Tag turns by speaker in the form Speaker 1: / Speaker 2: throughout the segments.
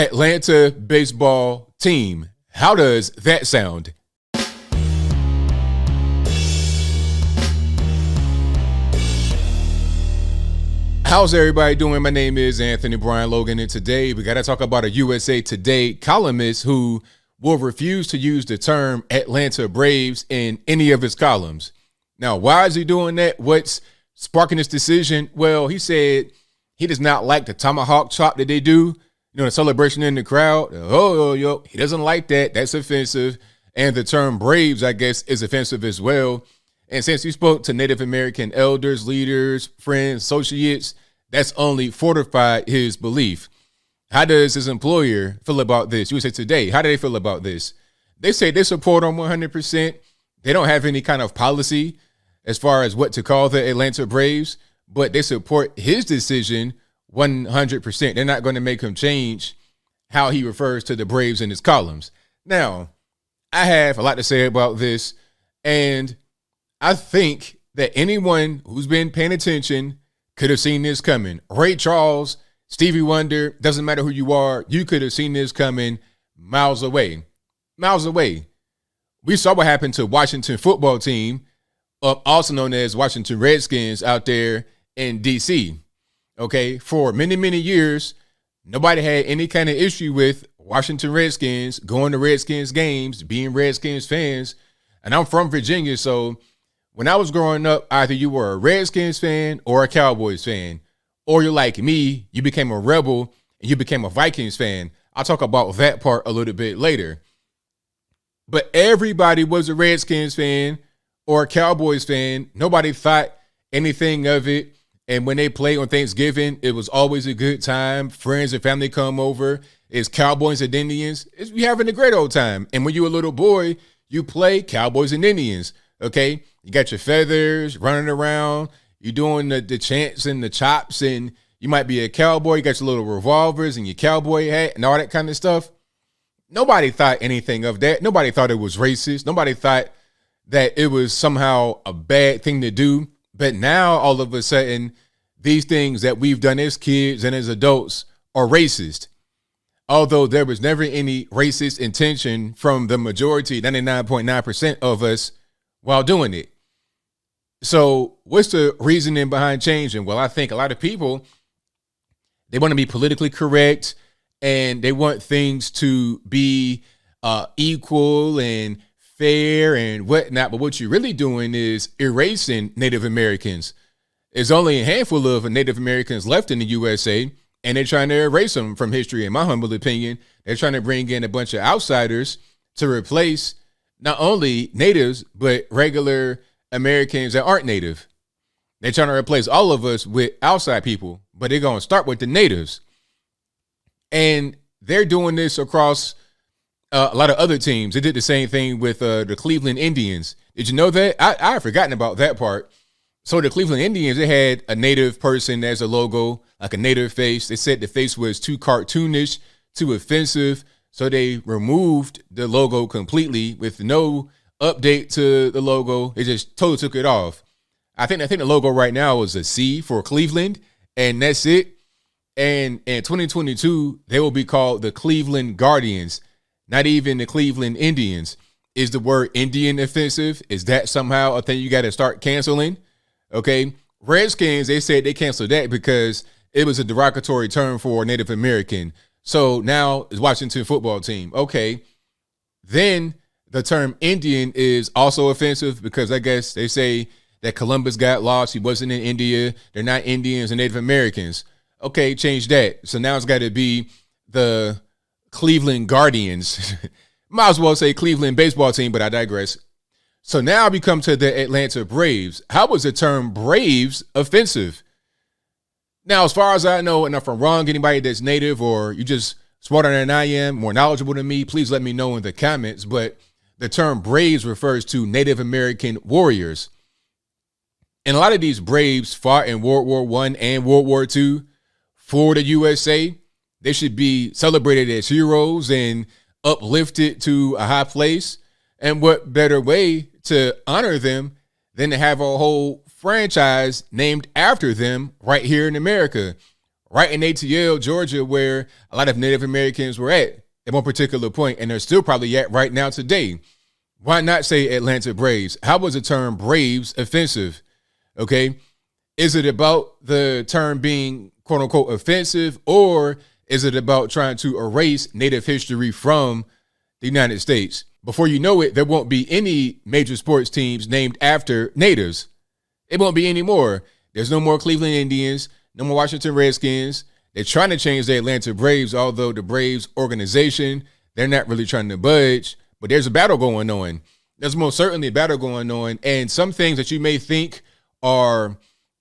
Speaker 1: Atlanta baseball team. How does that sound? How's everybody doing? My name is Anthony Brian Logan, and today we got to talk about a USA Today columnist who will refuse to use the term Atlanta Braves in any of his columns. Now, why is he doing that? What's sparking this decision? Well, he said he does not like the tomahawk chop that they do, the celebration in the crowd. He doesn't like that. That's offensive. And the term Braves, I guess, is offensive as well. And since he spoke to Native American elders, leaders, friends, associates, that's only fortified his belief. How does his employer feel about this? USA Today, how do they feel about this? They say they support him 100%. They don't have any kind of policy as far as what to call the Atlanta Braves, but they support his decision 100%. They're not going to make him change how he refers to the Braves in his columns. Now, I have a lot to say about this, and I think that anyone who's been paying attention could have seen this coming. Ray Charles, Stevie Wonder, doesn't matter who you are, you could have seen this coming miles away. Miles away. We saw what happened to Washington football team, also known as Washington Redskins out there in D.C. Okay, for many, many years, nobody had any kind of issue with Washington Redskins going to Redskins games, being Redskins fans. And I'm from Virginia, so when I was growing up, either you were a Redskins fan or a Cowboys fan, or you're like me, you became a Rebel and you became a Vikings fan. I'll talk about that part a little bit later. But everybody was a Redskins fan or a Cowboys fan. Nobody thought anything of it. And when they play on Thanksgiving, it was always a good time. Friends and family come over. It's Cowboys and Indians. We having a great old time. And when you were a little boy, you play Cowboys and Indians. Okay, you got your feathers running around. You're doing the chants and the chops, and you might be a cowboy. You got your little revolvers and your cowboy hat and all that kind of stuff. Nobody thought anything of that. Nobody thought it was racist. Nobody thought that it was somehow a bad thing to do. But now, all of a sudden, these things that we've done as kids and as adults are racist. Although there was never any racist intention from the majority, 99.9% of us, while doing it. So what's the reasoning behind changing? Well, I think a lot of people, they want to be politically correct and they want things to be equal and fair and whatnot. But what you're really doing is erasing Native Americans. There's only a handful of Native Americans left in the USA, and they're trying to erase them from history, in my humble opinion. They're trying to bring in a bunch of outsiders to replace not only natives, but regular Americans that aren't native. They're trying to replace all of us with outside people, but they're going to start with the natives. And they're doing this across a lot of other teams. They did the same thing with the Cleveland Indians. Did you know that? I had forgotten about that part. So the Cleveland Indians, they had a native person as a logo, like a native face. They said the face was too cartoonish, too offensive. So they removed the logo completely with no update to the logo. They just totally took it off. I think the logo right now is a C for Cleveland, and that's it. And in 2022, they will be called the Cleveland Guardians, not even the Cleveland Indians. Is the word Indian offensive? Is that somehow a thing you got to start canceling? Okay. Redskins, they said they canceled that because it was a derogatory term for Native American. So now it's Washington football team. Okay. Then the term Indian is also offensive because I guess they say that Columbus got lost. He wasn't in India. They're not Indians and Native Americans. Okay, change that. So now it's got to be the Cleveland Guardians. Might as well say Cleveland baseball team, but I digress. So now we come to the Atlanta Braves. How was the term Braves offensive? Now, as far as I know, and if I'm wrong, anybody that's native or you just smarter than I am, more knowledgeable than me, please let me know in the comments. But the term Braves refers to Native American warriors. And a lot of these Braves fought in World War I and World War II for the USA. They should be celebrated as heroes and uplifted to a high place. And what better way to honor them than to have a whole franchise named after them right here in America. right in ATL, Georgia, where a lot of Native Americans were at one particular point, and they're still probably at right now today. Why not say Atlanta Braves? How was the term Braves offensive? Okay. Is it about the term being quote unquote offensive, or is it about trying to erase Native history from the United States? Before you know it, there won't be any major sports teams named after natives. It won't be any more. There's no more Cleveland Indians, no more Washington Redskins. They're trying to change the Atlanta Braves, although the Braves organization, they're not really trying to budge. But there's a battle going on. There's most certainly a battle going on. And some things that you may think are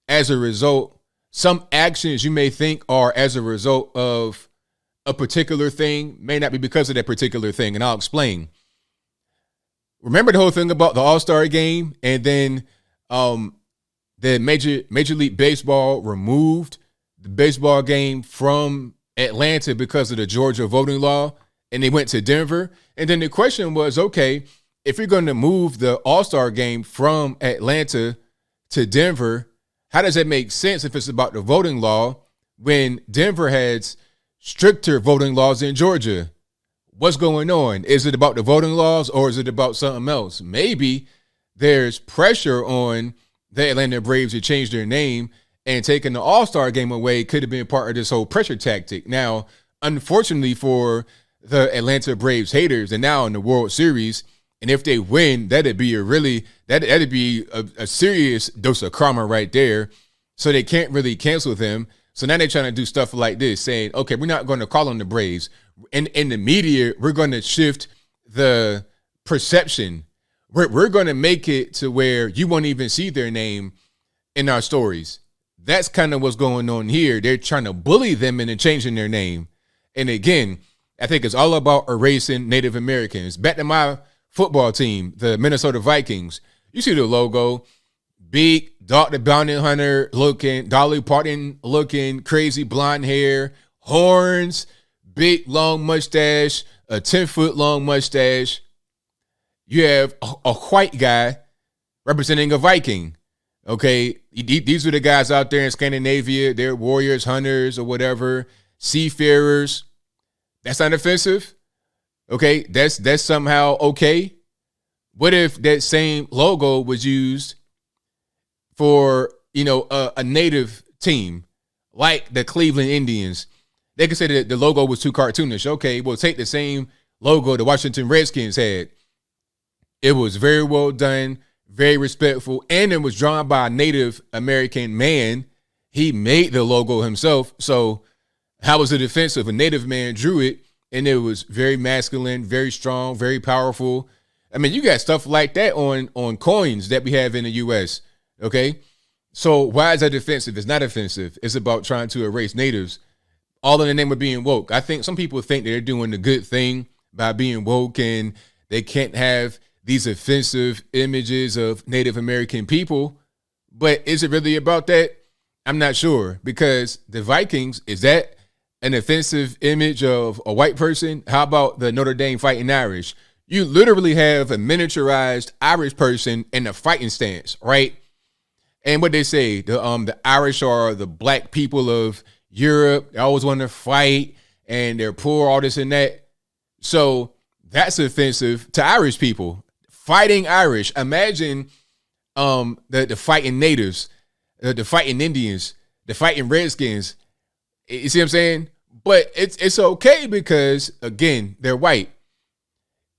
Speaker 1: as a result, some actions you may think are as a result of a particular thing may not be because of that particular thing. And I'll explain. Remember the whole thing about the AllStar Game, and then the Major League Baseball removed the baseball game from Atlanta because of the Georgia voting law, and they went to Denver. And then the question was, okay, if you're going to move the AllStar Game from Atlanta to Denver, how does that make sense if it's about the voting law when Denver has stricter voting laws than Georgia? What's going on? Is it about the voting laws, or is it about something else? Maybe there's pressure on the Atlanta Braves to change their name, and taking the All-Star Game away could have been part of this whole pressure tactic. Now, unfortunately for the Atlanta Braves haters, they're now in the World Series, and if they win, that'd be a serious dose of karma right there. So they can't really cancel them. So now they're trying to do stuff like this, saying, okay, we're not going to call on the Braves. And in the media, we're going to shift the perception. We're going to make it to where you won't even see their name in our stories. That's kind of what's going on here. They're trying to bully them into changing their name. And again, I think it's all about erasing Native Americans. Back to my football team, the Minnesota Vikings. You see the logo, big Dog the Bounty Hunter looking, Dolly Parton looking, crazy blonde hair, horns, big long mustache, a 10-foot long mustache. You have a white guy representing a Viking. Okay, these are the guys out there in Scandinavia. They're warriors, hunters, or whatever, seafarers. That's not offensive. Okay, that's somehow okay. What if that same logo was used for, a native team like the Cleveland Indians? They could say that the logo was too cartoonish. Okay, we'll take the same logo the Washington Redskins had. It was very well done, very respectful, and it was drawn by a Native American man. He made the logo himself. So how was it offensive? A Native man drew it, and it was very masculine, very strong, very powerful. I mean, you got stuff like that on coins that we have in the U.S., okay? So why is that offensive? It's not offensive. It's about trying to erase natives, all in the name of being woke. I think some people think that they're doing the good thing by being woke, and they can't have these offensive images of Native American people. But is it really about that? I'm not sure, because the Vikings, is that an offensive image of a white person? How about the Notre Dame Fighting Irish? You literally have a miniaturized Irish person in a fighting stance, right? And what they say, the Irish are the black people of Europe. They always want to fight, and they're poor, all this and that. So that's offensive to Irish people. Fighting Irish. Imagine the fighting natives, the fighting Indians, the fighting Redskins. You see what I'm saying? But it's okay because, again, they're white.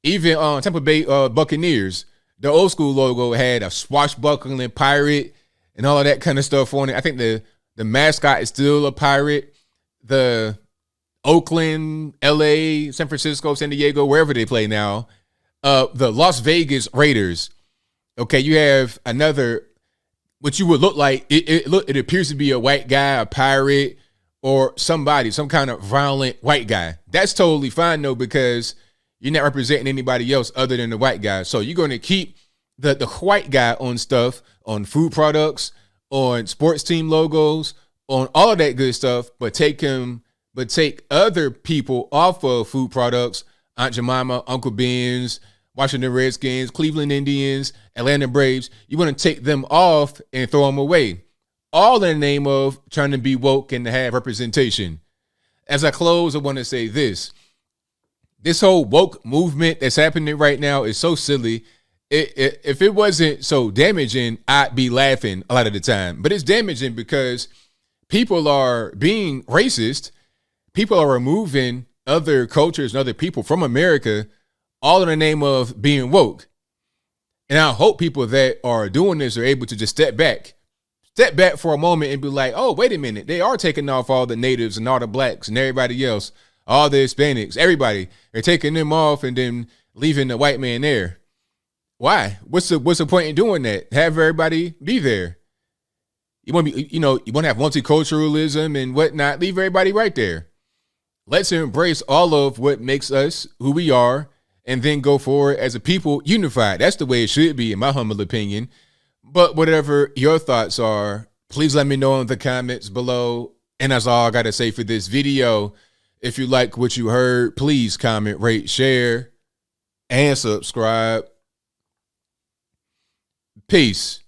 Speaker 1: Even Tampa Bay Buccaneers, the old school logo had a swashbuckling pirate and all of that kind of stuff on it. I think the mascot is still a pirate. The Oakland, LA, San Francisco, San Diego, wherever they play now, the Las Vegas Raiders. Okay, you have another, what you would look like, it appears to be a white guy, a pirate, or somebody, some kind of violent white guy. That's totally fine, though, because you're not representing anybody else other than the white guy. So you're going to keep the white guy on stuff, on food products, on sports team logos, on all of that good stuff, but take other people off of food products, Aunt Jemima, Uncle Ben's, Washington Redskins, Cleveland Indians, Atlanta Braves. You want to take them off and throw them away. all in the name of trying to be woke and to have representation. As I close, I want to say this. This whole woke movement that's happening right now is so silly. If it wasn't so damaging, I'd be laughing a lot of the time. But it's damaging because people are being racist. People are removing other cultures and other people from America, all in the name of being woke. And I hope people that are doing this are able to just step back for a moment and be like, oh, wait a minute. They are taking off all the natives and all the blacks and everybody else, all the Hispanics, everybody. They're taking them off and then leaving the white man there. Why? What's the point in doing that? Have everybody be there. You want to be, you want to have multiculturalism and whatnot. Leave everybody right there. Let's embrace all of what makes us who we are and then go forward as a people unified. That's the way it should be, in my humble opinion. But whatever your thoughts are, please let me know in the comments below. And that's all I got to say for this video. If you like what you heard, please comment, rate, share, and subscribe. Peace.